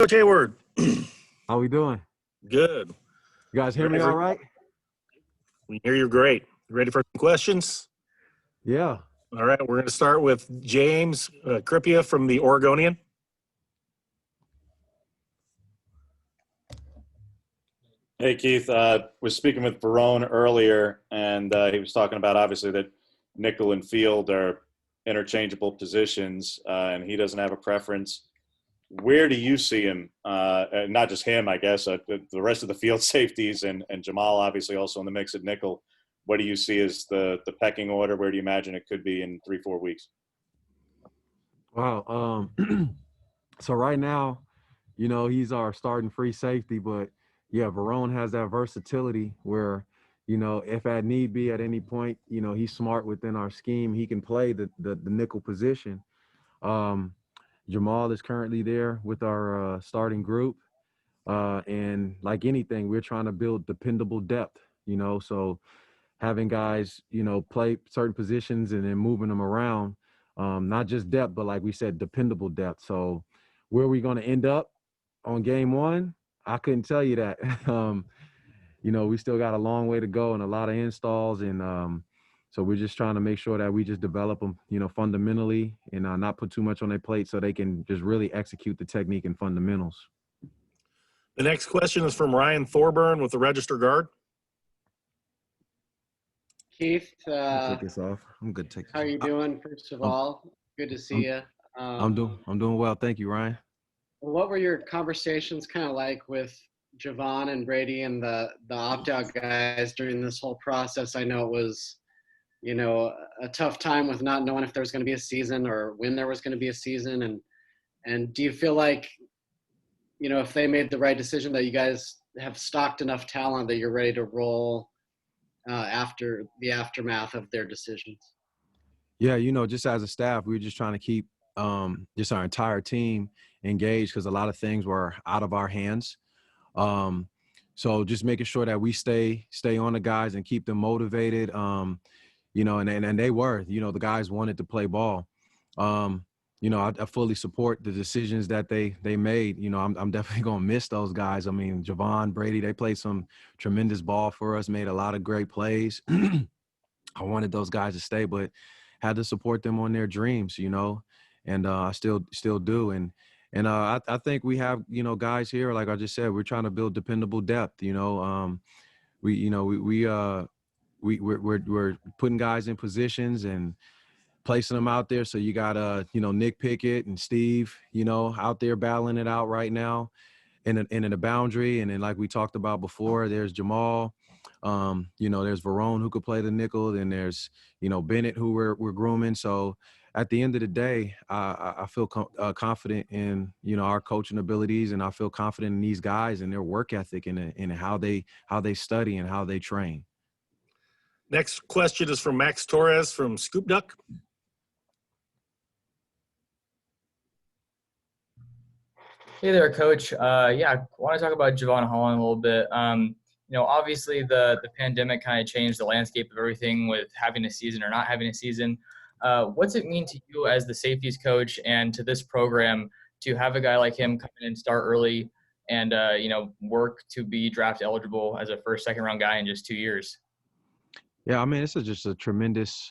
Coach Heyward. How we doing? Good. You guys hear me all right? We hear you great. Ready for some questions? Yeah. All right. We're going to start with James Kripia from the Oregonian. Hey, Keith. Was speaking with Vernon earlier, and he was talking about obviously that nickel and field are interchangeable positions, and he doesn't have a preference. Where do you see him? Not just him, I guess. The rest of the field safeties and Jamal obviously also in the mix at nickel. What do you see as the pecking order? Where do you imagine it could be in 3-4 weeks? Wow. So right now, he's our starting free safety, but yeah, Verone has that versatility where, if at need be at any point, he's smart within our scheme. He can play the nickel position. Jamal is currently there with our starting group. And like anything, we're trying to build dependable depth, so having guys, play certain positions and then moving them around, not just depth, but like we said, dependable depth. So where are we going to end up on game one? I couldn't tell you that. We still got a long way to go and a lot of installs. And so we're just trying to make sure that we just develop them, fundamentally and not put too much on their plate so they can just really execute the technique and fundamentals. The next question is from Ryan Thorburn with the Register Guard. Keith, take this off. I'm good. How are you doing? First of all, good to see you. I'm doing well. Thank you, Ryan. What were your conversations kind of like with Javon and Brady and the opt-out guys during this whole process? I know it was, a tough time with not knowing if there was going to be a season or when there was going to be a season. And do you feel like, if they made the right decision that you guys have stocked enough talent that you're ready to roll after the aftermath of their decisions? Yeah, just as a staff, we were just trying to keep just our entire team engaged because a lot of things were out of our hands. So just making sure that we stay on the guys and keep them motivated. And they were, the guys wanted to play ball. I fully support the decisions that they made. I'm definitely going to miss those guys. I mean, Javon, Brady, they played some tremendous ball for us, made a lot of great plays. I wanted those guys to stay, but had to support them on their dreams, and I still do. And I think we have, guys here, like I just said, we're trying to build dependable depth. We're putting guys in positions and placing them out there. So you got, Nick Pickett and Steve, out there battling it out right now in the boundary. And then like we talked about before, there's Jamal, there's Verone who could play the nickel. Then there's, Bennett who we're grooming. So at the end of the day, I feel confident in, our coaching abilities, and I feel confident in these guys and their work ethic and how they study and how they train. Next question is from Max Torres from Scoop Duck. Hey there, Coach. I want to talk about Javon Holland a little bit. Obviously the pandemic kind of changed the landscape of everything with having a season or not having a season. What's it mean to you as the safeties coach and to this program to have a guy like him come in and start early and, work to be draft eligible as a first, second round guy in just 2 years? Yeah, I mean, it's just a tremendous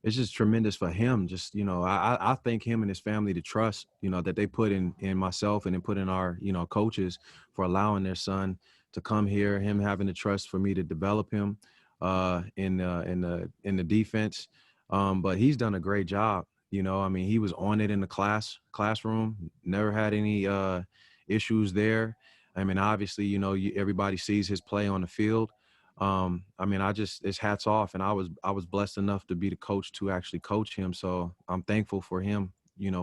it's just tremendous for him. Just, I thank him and his family, the trust, that they put in myself and then put in our, coaches for allowing their son to come here, him having the trust for me to develop him in the defense. But he's done a great job. He was on it in the classroom, never had any issues there. I mean, obviously, everybody sees his play on the field. It's hats off, and I was blessed enough to be the coach to actually coach him. So I'm thankful for him,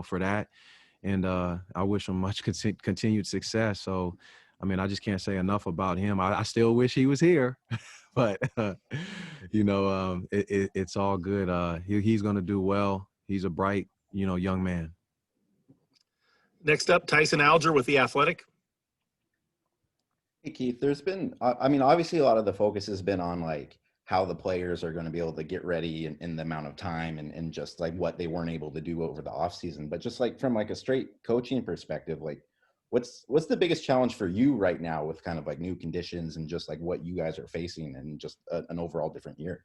for that. And I wish him much continued success. So, I just can't say enough about him. I still wish he was here, but, it's all good. He's going to do well. He's a bright, young man. Next up, Tyson Alger with The Athletic. Hey, Keith, there's been, obviously a lot of the focus has been on like how the players are going to be able to get ready in the amount of time and just like what they weren't able to do over the off season. But just like from like a straight coaching perspective, like what's the biggest challenge for you right now with kind of like new conditions and just like what you guys are facing and just an overall different year?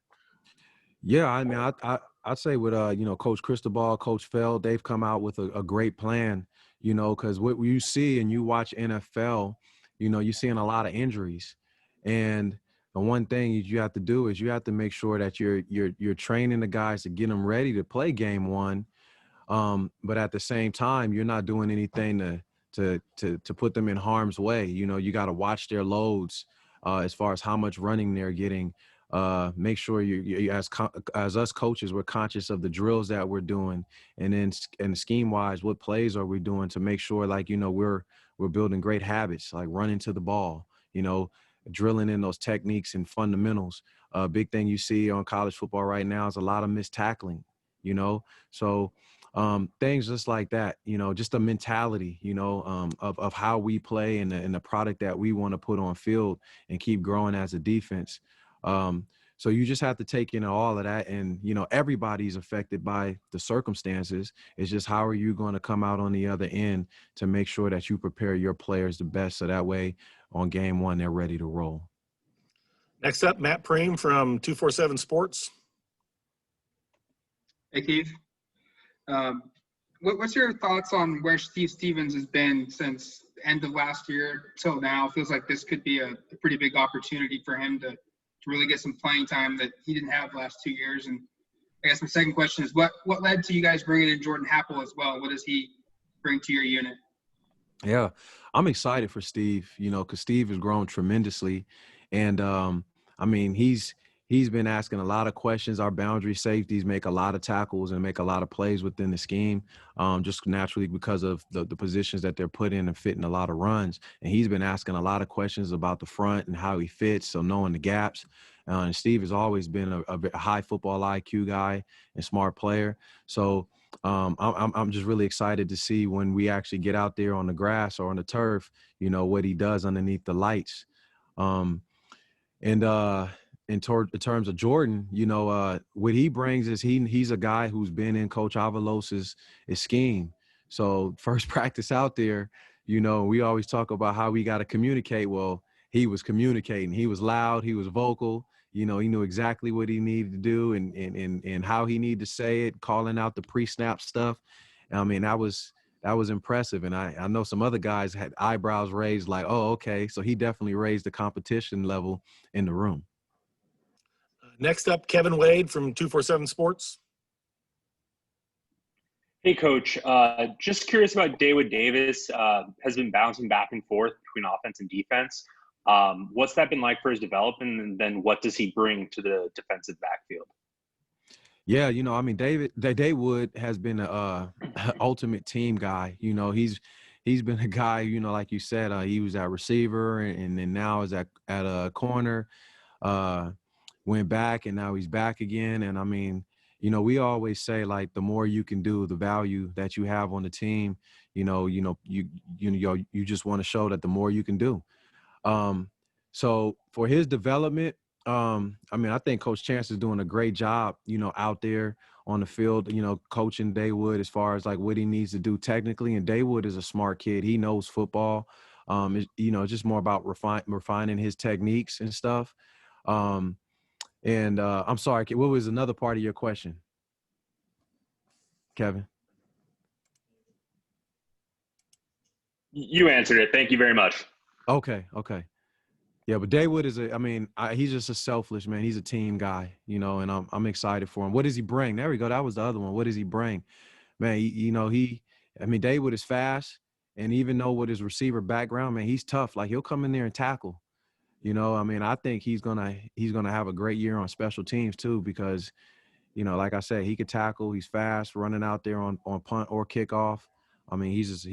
Yeah, I mean, I'd say with Coach Cristobal, Coach Feld, they've come out with a great plan. Because what you see and you watch NFL, you're seeing a lot of injuries, and the one thing you have to do is you have to make sure that you're training the guys to get them ready to play game one. But at the same time, you're not doing anything to put them in harm's way. You got to watch their loads as far as how much running they're getting. Make sure you as us coaches, we're conscious of the drills that we're doing, and then and scheme wise, what plays are we doing to make sure we're building great habits like running to the ball, drilling in those techniques and fundamentals. Big thing you see on college football right now is a lot of missed tackling, so things just like that, just a mentality, of how we play and the product that we want to put on field and keep growing as a defense. So you just have to take in all of that, and everybody's affected by the circumstances. It's just how are you going to come out on the other end to make sure that you prepare your players the best, so that way on game one they're ready to roll. Next up, Matt Preem from 247 Sports. Hey, Keith. What's your thoughts on where Steve Stevens has been since the end of last year till now? It feels like this could be a pretty big opportunity for him to really get some playing time that he didn't have the last 2 years. And I guess my second question is, what led to you guys bringing in Jordan Happel as well? What does he bring to your unit? Yeah, I'm excited for Steve, because Steve has grown tremendously. And, he's been asking a lot of questions. Our boundary safeties make a lot of tackles and make a lot of plays within the scheme, just naturally because of the positions that they're put in and fitting a lot of runs. And he's been asking a lot of questions about the front and how he fits, so knowing the gaps. And Steve has always been a high football IQ guy and smart player. So I'm just really excited to see when we actually get out there on the grass or on the turf, what he does underneath the lights. In terms of Jordan, what he brings is he's a guy who's been in Coach Avalos's scheme. So first practice out there, we always talk about how we got to communicate. Well, he was communicating. He was loud. He was vocal. He knew exactly what he needed to do and how he needed to say it, calling out the pre-snap stuff. I mean, that was impressive. And I know some other guys had eyebrows raised like, oh, okay. So he definitely raised the competition level in the room. Next up, Kevin Wade from 247 Sports. Hey, Coach. Just curious about Daywood Davis. Has been bouncing back and forth between offense and defense. What's that been like for his development, and then what does he bring to the defensive backfield? Yeah, Daywood has been a ultimate team guy. He's been a guy, like you said, he was at receiver and then now is at a corner. Went back and now he's back again. And we always say like the more you can do, the value that you have on the team, you just want to show that the more you can do. So for his development, I think Coach Chance is doing a great job, out there on the field, coaching Daywood as far as like what he needs to do technically. And Daywood is a smart kid. He knows football. It's just more about refining his techniques and stuff. I'm sorry, what was another part of your question, Kevin? You answered it. Thank you very much. Okay. Yeah, but Daywood is he's just a selfless man. He's a team guy, and I'm excited for him. What does he bring? There we go. That was the other one. What does he bring? Man, Daywood is fast, and even though with his receiver background, man, he's tough. Like he'll come in there and tackle. I think he's gonna have a great year on special teams too, because, like I said, he could tackle. He's fast, running out there on punt or kickoff. He's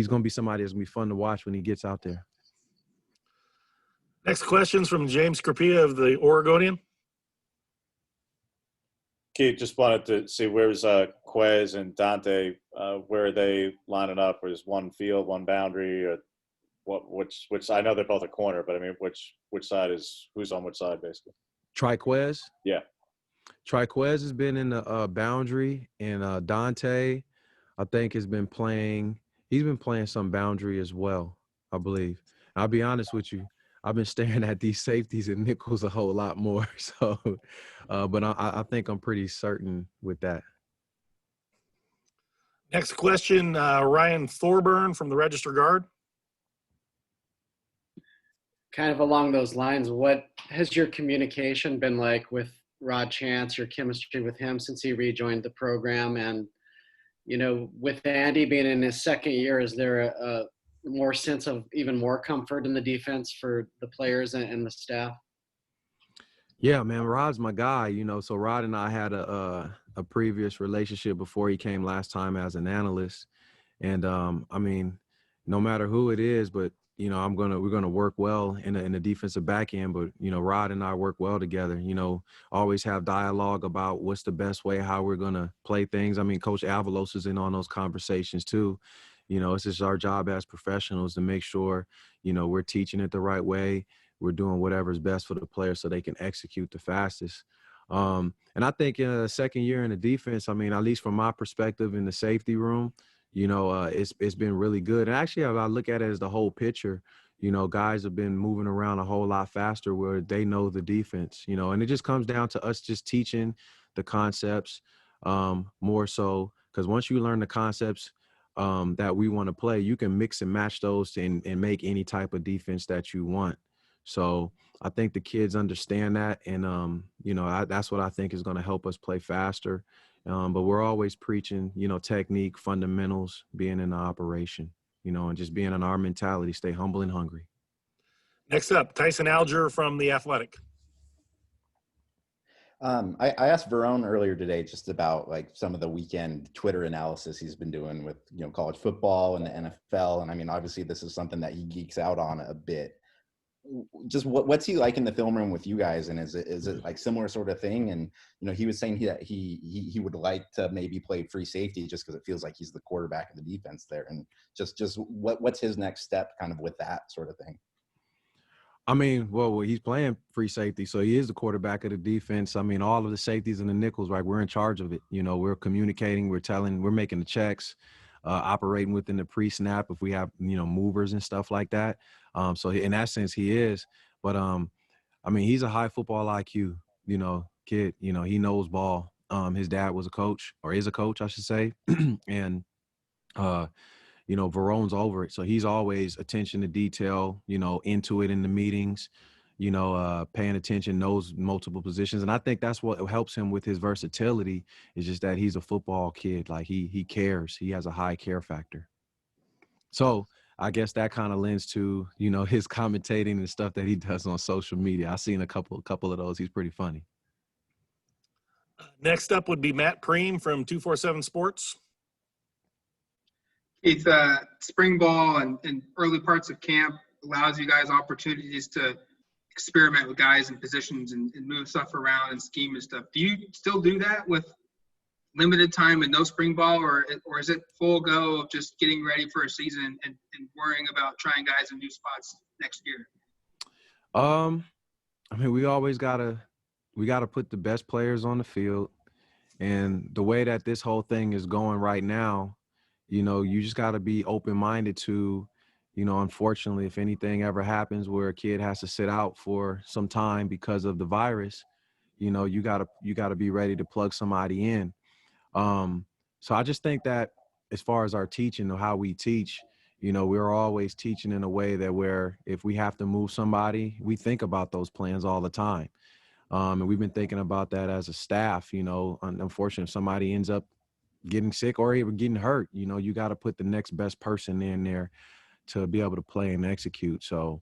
gonna be somebody that's gonna be fun to watch when he gets out there. Next question's from James Carpia of the Oregonian. Keith, just wanted to see where's Quez and Dante, where are they lining up? Is one field, one boundary, or which I know they're both a corner, but which side who's on which side basically? Triquez? Yeah. Triquez has been in the boundary, and Dante, I think, has been playing He's been playing some boundary as well, I believe. I'll be honest with you. I've been staring at these safeties and nickels a whole lot more. So, but I think I'm pretty certain with that. Next question, Ryan Thorburn from the Register Guard. Kind of along those lines, what has your communication been like with Rod Chance, your chemistry with him since he rejoined the program? And, you know, with Andy being in his second year, is there a more sense of even more comfort in the defense for the players and the staff? Yeah, man, Rod's my guy, you know. So Rod and I had a previous relationship before he came last time as an analyst. And I mean, no matter who it is, but you know, we're gonna work well in the defensive back end. But you know, Rod and I work well together. You know, always have dialogue about what's the best way, how we're gonna play things. I mean, Coach Avalos is in on those conversations too. You know, it's just our job as professionals to make sure, you know, we're teaching it the right way. We're doing whatever's best for the players so they can execute the fastest. And I think in a second year in the defense, I mean, at least from my perspective in the safety room, you know, it's been really good. And actually, I look at it as the whole picture. You know, guys have been moving around a whole lot faster where they know the defense, you know, and it just comes down to us just teaching the concepts more so, because once you learn the concepts that we want to play, you can mix and match those and make any type of defense that you want. So I think the kids understand that. And, you know, that's what I think is going to help us play faster. But we're always preaching, you know, technique, fundamentals, being in the operation, you know, and just being in our mentality, stay humble and hungry. Next up, Tyson Alger from The Athletic. I asked Verone earlier today just about like some of the weekend Twitter analysis he's been doing with, you know, college football and the NFL. And I mean, obviously this is something that he geeks out on a bit. Just what's he like in the film room with you guys? And is it like similar sort of thing? And, you know, he was saying that he would like to maybe play free safety just because it feels like he's the quarterback of the defense there. And just what's his next step kind of with that sort of thing? I mean, well, he's playing free safety, so he is the quarterback of the defense. I mean, all of the safeties and the nickels, right? We're in charge of it. You know, we're communicating, we're making the checks, operating within the pre-snap if we have, you know, movers and stuff like that. So in that sense, he is. But, I mean, he's a high football IQ, you know, kid. You know, he knows ball. His dad was a coach, or is a coach, I should say. And, you know, Verone's over it. So he's always attention to detail, you know, into it in the meetings, you know, paying attention, knows multiple positions. And I think that's what helps him with his versatility is just that he's a football kid. Like he cares. He has a high care factor. So I guess that kind of lends to, you know, his commentating and stuff that he does on social media. I've seen a couple of those. He's pretty funny. Next up would be Matt Preem from 247 Sports. Keith, spring ball and early parts of camp allows you guys opportunities to experiment with guys and positions and move stuff around and scheme and stuff. Do you still do that with limited time and no spring ball, or is it full go of just getting ready for a season and worrying about trying guys in new spots next year? I mean, we always gotta put the best players on the field, and the way that this whole thing is going right now, you know, you just got to be open-minded to, you know, unfortunately, if anything ever happens where a kid has to sit out for some time because of the virus, you know, you got to be ready to plug somebody in. So I just think that as far as our teaching or how we teach, you know, we're always teaching in a way that where if we have to move somebody, we think about those plans all the time. And we've been thinking about that as a staff, you know. Unfortunately, if somebody ends up getting sick or even getting hurt, you know, you got to put the next best person in there to be able to play and execute. So,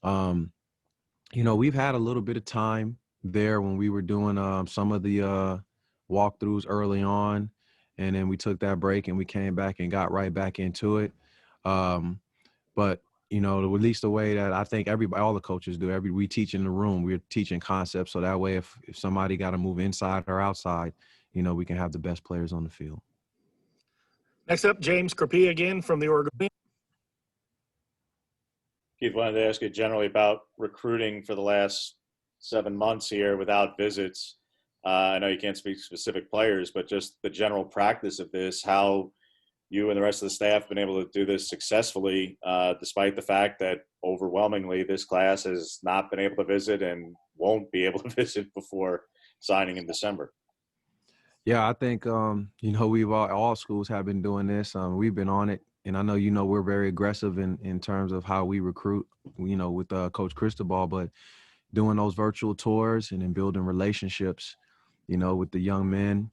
you know, we've had a little bit of time there when we were doing some of the walkthroughs early on, and then we took that break and we came back and got right back into it. But, you know, at least the way that I think all the coaches do, we teach in the room, we're teaching concepts. So that way, if somebody got to move inside or outside, you know, we can have the best players on the field. Next up, James Crapia again from the Oregonian. Keith, wanted to ask you generally about recruiting for the last 7 months here without visits. I know you can't speak specific players, but just the general practice of this, how you and the rest of the staff have been able to do this successfully, despite the fact that overwhelmingly this class has not been able to visit and won't be able to visit before signing in December. Yeah, I think we've all schools have been doing this. We've been on it, and I know we're very aggressive in terms of how we recruit. With Coach Cristobal, but doing those virtual tours and then building relationships, with the young men,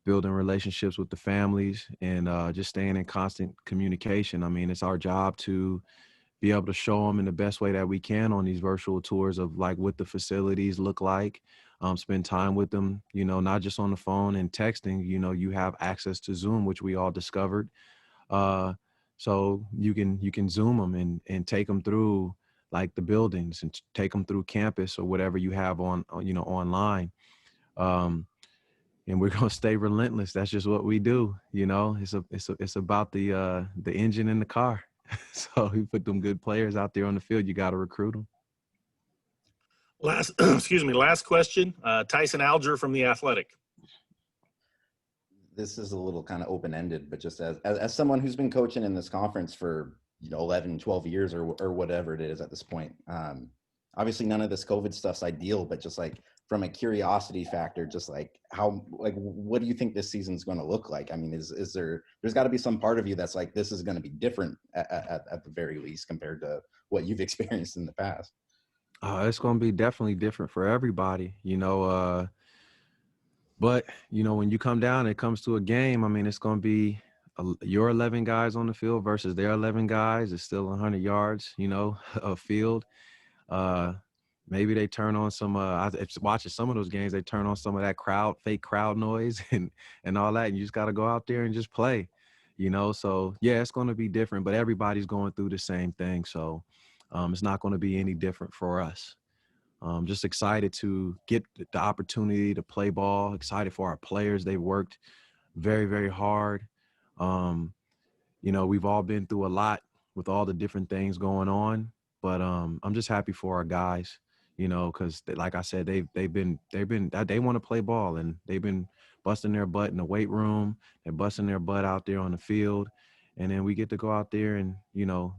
building relationships with the families, and just staying in constant communication. I mean, it's our job to be able to show them in the best way that we can on these virtual tours of like what the facilities look like. Spend time with them, not just on the phone and texting. You have access to Zoom, which we all discovered. So you can Zoom them and take them through like the buildings and take them through campus or whatever you have on online. And we're gonna stay relentless. That's just what we do. It's about the engine in the car. So you put them good players out there on the field. You got to recruit them. Last question. Tyson Alger from The Athletic. This is a little kind of open-ended, but just as someone who's been coaching in this conference for 11, 12 years or whatever it is at this point, obviously none of this COVID stuff's ideal, but just like from a curiosity factor, just like what do you think this season's going to look like? I mean, there's got to be some part of you that's like, this is going to be different at the very least compared to what you've experienced in the past. It's going to be definitely different for everybody, but, when you come down, it comes to a game. I mean, it's going to be your 11 guys on the field versus their 11 guys. It's still 100 yards, of field. Maybe they turn on some, watching some of those games, they turn on some of that fake crowd noise and all that. And you just got to go out there and just play, So, yeah, it's going to be different, but everybody's going through the same thing. So it's not going to be any different for us. Just excited to get the opportunity to play ball, excited for our players. They've worked very, very hard. We've all been through a lot with all the different things going on, but I'm just happy for our guys, because like I said, they want to play ball, and they've been busting their butt in the weight room and busting their butt out there on the field. And then we get to go out there and,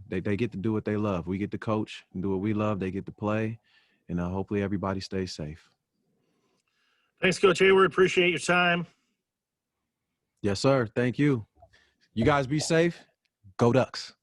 they get to do what they love. We get to coach and do what we love. They get to play. And hopefully everybody stays safe. Thanks, Coach Heyward. Appreciate your time. Yes, sir. Thank you. You guys be safe. Go Ducks.